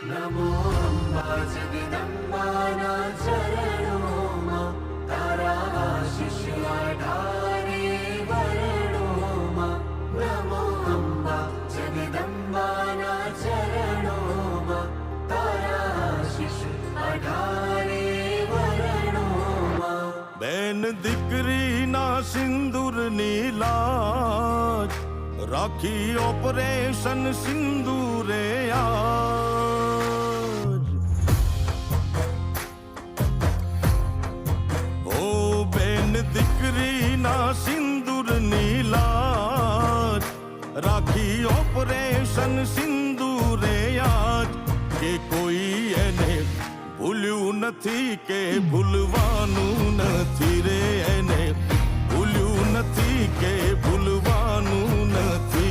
नमो अम्बा जगदम्बाना चरणों तारा आशीष आधारे वरणों नमो अम्बा जगदम्बाना चरणों तारा आशीष आधारे वरणों बेन दीकरी ना सिंदूर नीलाज राखी ऑपरेशन सिंदूरे आज ओ बेन दीकरी ना सिंदूर नीलाज राखी ऑपरेशन सिंदूरे आज के कोई एने भूल्यू नथी के भूलवानू नथी रे एने भूल्यू नथी के भूलवानू नथी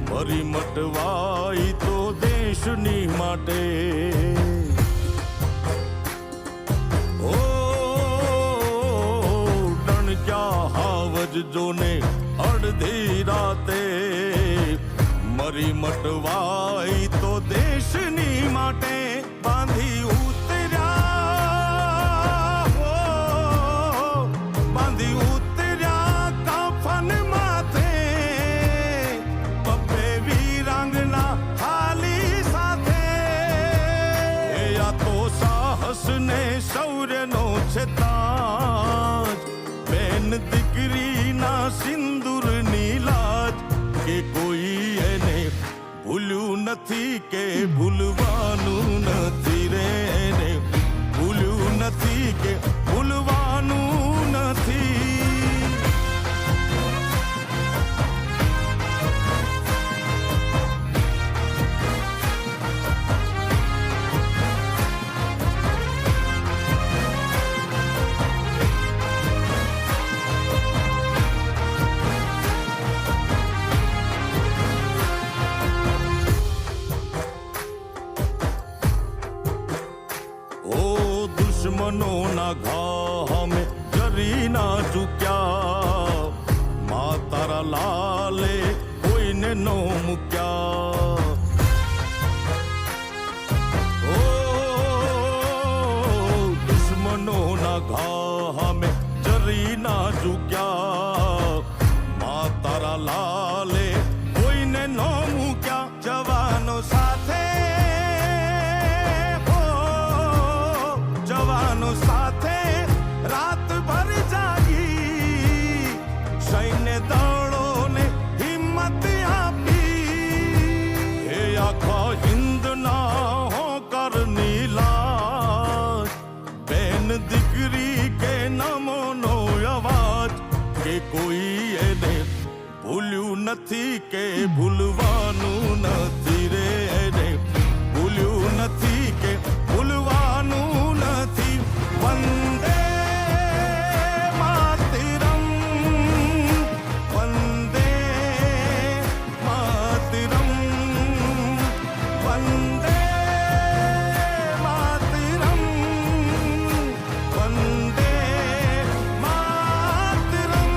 मरी मटवाई तो देशनी माटे ओ डण क्या हावज जोने अड़धी राते मरी मटवाई तो देशनी माटे बांधी उतर्या बांधी उतर्या काफन माथे बब्बे वीरांगना थाली साथे या तो साहस ने शौर्य नो छे ताज बेन दीकरी ना सिंदूर नीलाज के कोई एने भूल्यू नथी के भूलवानू नथी रे एने भूल्यू नथी के भूलवानू नथी दुश्मनों ना घा में जरी ना चुक्या माँ तारा लाले कोई ने नो मुक्या ओ दुश्मनों ना घा में जरी ना चुक्या माँ तारा लाले कोई ने नो मुक्या जवानों साथे जवानों साथे रात भर जागी सैन्य दलों ने हिम्मत आपी हे आखा हिंद ना हो कर नीलाज बेन दीकरी के नमो नो आवाज के कोई एने भूल्यू नथी के भूलवानू नथी रे एने भूल्यू नथी के भूलवानू नथी वंदे मातरम वंदे मातरम वंदे मातरम वंदे मातरम।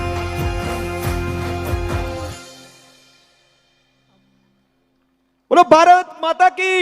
बोलो भारत माता की।